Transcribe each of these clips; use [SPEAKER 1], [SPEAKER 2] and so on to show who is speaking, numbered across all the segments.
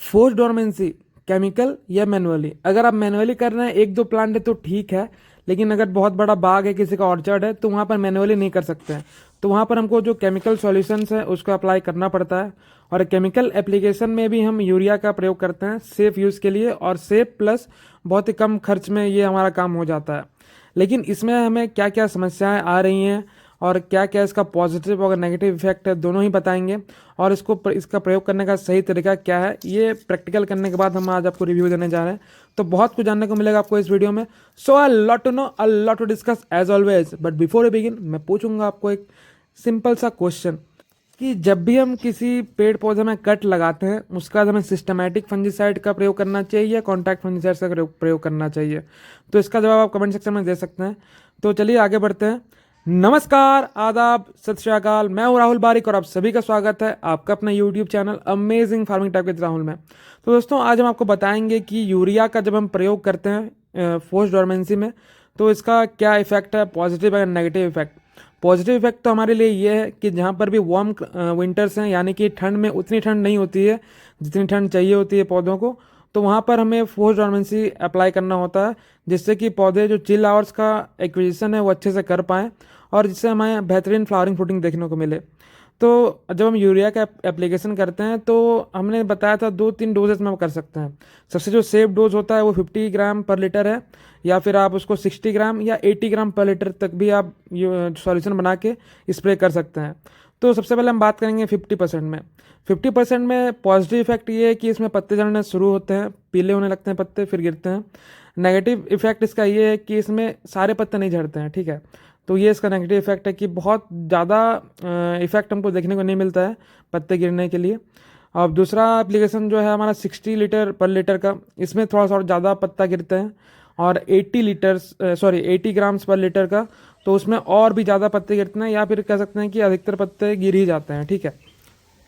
[SPEAKER 1] Force dormancy chemical या manually. अगर आप मैनुअली कर रहे हैं एक दो प्लांट है तो ठीक है, लेकिन अगर बहुत बड़ा बाग है, किसी का ऑर्चर्ड है, तो वहाँ पर मैनुअली नहीं कर सकते हैं। तो वहाँ पर हमको जो केमिकल सॉल्यूशंस है उसको अप्लाई करना पड़ता है। और केमिकल एप्लीकेशन में भी हम यूरिया का प्रयोग करते हैं सेफ यूज़ के लिए, और सेफ प्लस बहुत ही कम खर्च में ये हमारा काम हो जाता है। लेकिन इसमें हमें क्या क्या समस्याएं आ रही हैं और क्या क्या इसका पॉजिटिव और नेगेटिव इफेक्ट है, दोनों ही बताएंगे। और इसका प्रयोग करने का सही तरीका क्या है, ये प्रैक्टिकल करने के बाद हम आज आपको रिव्यू देने जा रहे हैं। तो बहुत कुछ जानने को मिलेगा आपको इस वीडियो में। So a lot to know, a lot to discuss as always. But before we begin, मैं पूछूंगा आपको एक सिंपल सा क्वेश्चन कि जब भी हम किसी पेड़ पौधे में कट लगाते हैं उसका हमें सिस्टमैटिक फंजीसाइड का प्रयोग करना चाहिए या कॉन्टैक्ट फंजीसाइड का प्रयोग करना चाहिए। तो इसका जवाब आप कमेंट सेक्शन में दे सकते हैं। तो चलिए आगे बढ़ते हैं। नमस्कार, आदाब, सत श्री अकाल। मैं हूं राहुल बारिक और आप सभी का स्वागत है आपका अपना YouTube channel amazing farming type with Rahul में। तो दोस्तों, आज हम आपको बताएंगे कि यूरिया का जब हम प्रयोग करते हैं फोर्स डोरमेंसी में, तो इसका क्या इफेक्ट है, पॉजिटिव और नेगेटिव इफेक्ट। पॉजिटिव इफेक्ट तो हमारे लिए ये है कि जहाँ पर भी वार्म विंटर्स हैं, यानी कि ठंड में उतनी ठंड नहीं होती है जितनी ठंड चाहिए होती है पौधों को, तो वहाँ पर हमें फोर्स डोरमेंसी अप्लाई करना होता है, जिससे कि पौधे जो चिल आवर्स का एक्विजिशन है वो अच्छे से कर पाएँ और जिससे हमें बेहतरीन फ्लावरिंग फ्रूटिंग देखने को मिले। तो जब हम यूरिया का एप्लीकेशन करते हैं तो हमने बताया था 2-3 डोजेस में हम कर सकते हैं। सबसे जो सेफ डोज होता है वो 50 ग्राम पर लीटर है, या फिर आप उसको 60 ग्राम या 80 ग्राम पर लीटर तक भी आप सॉल्यूशन बना के स्प्रे कर सकते हैं। तो सबसे पहले हम बात करेंगे 50% में। 50% में पॉजिटिव इफेक्ट ये है कि इसमें पत्ते झड़ने शुरू होते हैं, पीले होने लगते हैं पत्ते, फिर गिरते हैं। नेगेटिव इफेक्ट इसका ये है कि इसमें सारे पत्ते नहीं झड़ते हैं, ठीक है। तो ये इसका नेगेटिव इफेक्ट है कि बहुत ज़्यादा इफेक्ट हमको देखने को नहीं मिलता है पत्ते गिरने के लिए। अब दूसरा एप्लीकेशन जो है हमारा 60 लीटर पर लीटर का, इसमें थोड़ा सा ज़्यादा पत्ता गिरते हैं। और 80 ग्राम्स पर लीटर का, तो उसमें और भी ज़्यादा पत्ते गिरते हैं, या फिर कह सकते हैं कि अधिकतर पत्ते गिर ही जाते हैं, ठीक है।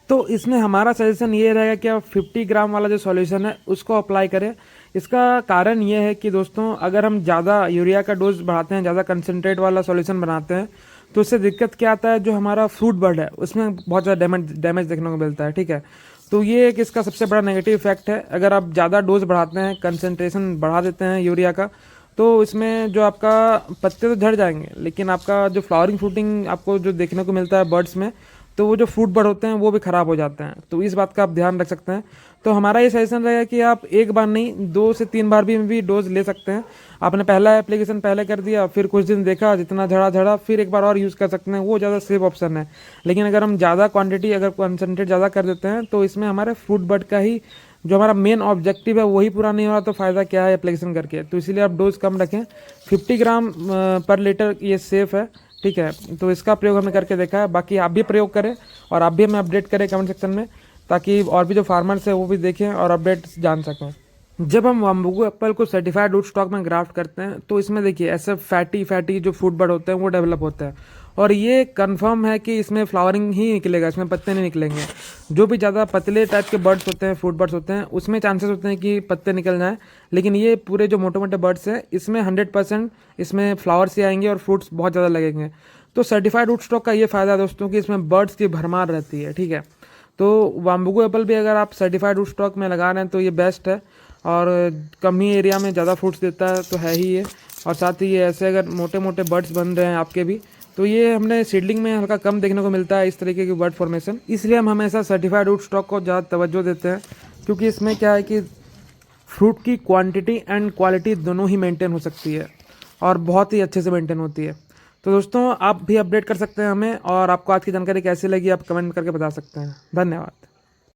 [SPEAKER 1] तो इसमें हमारा सजेशन ये रहेगा कि आप 50 ग्राम वाला जो सॉल्यूशन है उसको अप्लाई करें। इसका कारण ये है कि दोस्तों, अगर हम ज़्यादा यूरिया का डोज बढ़ाते हैं, ज़्यादा कंसनट्रेट वाला सॉल्यूशन बनाते हैं, तो इससे दिक्कत क्या आता है, जो हमारा फ्रूट बर्ड है उसमें बहुत ज़्यादा डैमेज देखने को मिलता है, ठीक है। तो ये एक इसका सबसे बड़ा नेगेटिव इफेक्ट है। अगर आप ज़्यादा डोज बढ़ाते हैं, कंसनट्रेशन बढ़ा देते हैं यूरिया का, तो इसमें जो आपका पत्ते तो झड़ जाएंगे, लेकिन आपका जो फ्लावरिंग फ्रूटिंग आपको जो देखने को मिलता है बर्ड्स में, तो वो जो फ्रूट बर्ड होते हैं वो भी ख़राब हो जाते हैं। तो इस बात का आप ध्यान रख सकते हैं। तो हमारा ये सजेशन रहेगा कि आप एक बार नहीं 2 से 3 बार भी डोज ले सकते हैं। आपने पहला एप्लीकेशन पहले कर दिया, फिर कुछ दिन देखा, जितना झड़ा फिर एक बार और यूज़ कर सकते हैं, वो ज़्यादा सेफ ऑप्शन है। लेकिन अगर हम ज़्यादा क्वांटिटी, अगर कंसनट्रेट ज़्यादा कर देते हैं, तो इसमें हमारे फ्रूट बर्ड का ही जो हमारा मेन ऑब्जेक्टिव है वही पूरा नहीं हो रहा, तो फ़ायदा क्या है एप्लीकेशन करके। तो इसीलिए आप डोज कम रखें। 50 ग्राम पर लीटर ये सेफ़ है, ठीक है। तो इसका प्रयोग हमने करके देखा है। बाकी आप भी प्रयोग करें और आप भी हमें अपडेट करें कमेंट सेक्शन में, ताकि और भी जो फार्मर्स है वो भी देखें और अपडेट जान सकें। जब हम वाम्बुगू एप्पल को सर्टिफाइड रूट स्टॉक में ग्राफ्ट करते हैं, तो इसमें देखिए ऐसे फैटी जो फ्रूट बर्ड होते हैं वो डेवलप होते हैं, और ये कंफर्म है कि इसमें फ्लावरिंग ही निकलेगा, इसमें पत्ते नहीं निकलेंगे। जो भी ज़्यादा पतले टाइप के बर्ड्स होते हैं, फ्रूट बर्ड्स होते हैं, उसमें चांसेस होते हैं कि पत्ते निकल जाएँ। लेकिन ये पूरे जो मोटे मोटे बर्ड्स हैं, इसमें 100% इसमें फ्लावर्स ही आएंगे और फ्रूट्स बहुत ज़्यादा लगेंगे। तो सर्टिफाइड रूट स्टॉक का ये फ़ायदा है दोस्तों कि इसमें बर्ड्स की भरमार रहती है, ठीक है। तो वाम्बुगू एप्पल भी अगर आप सर्टिफाइड रूट स्टॉक में लगा रहे हैं तो ये बेस्ट है, और कम ही एरिया में ज़्यादा फ्रूट्स देता है तो है ही ये। और साथ ही ये ऐसे अगर मोटे मोटे बर्ड्स बन रहे हैं आपके भी, तो ये हमने सीडलिंग में हल्का कम देखने को मिलता है इस तरीके की बर्ड फॉर्मेशन। इसलिए हम हमेशा सर्टिफाइड रूट स्टॉक को ज़्यादा तवज्जो देते हैं, क्योंकि इसमें क्या है कि फ्रूट की क्वांटिटी एंड क्वालिटी दोनों ही मेंटेन हो सकती है, और बहुत ही अच्छे से मेंटेन होती है। तो दोस्तों, आप भी अपडेट कर सकते हैं हमें, और आपको आज की जानकारी कैसी लगी आप कमेंट करके बता सकते हैं। धन्यवाद।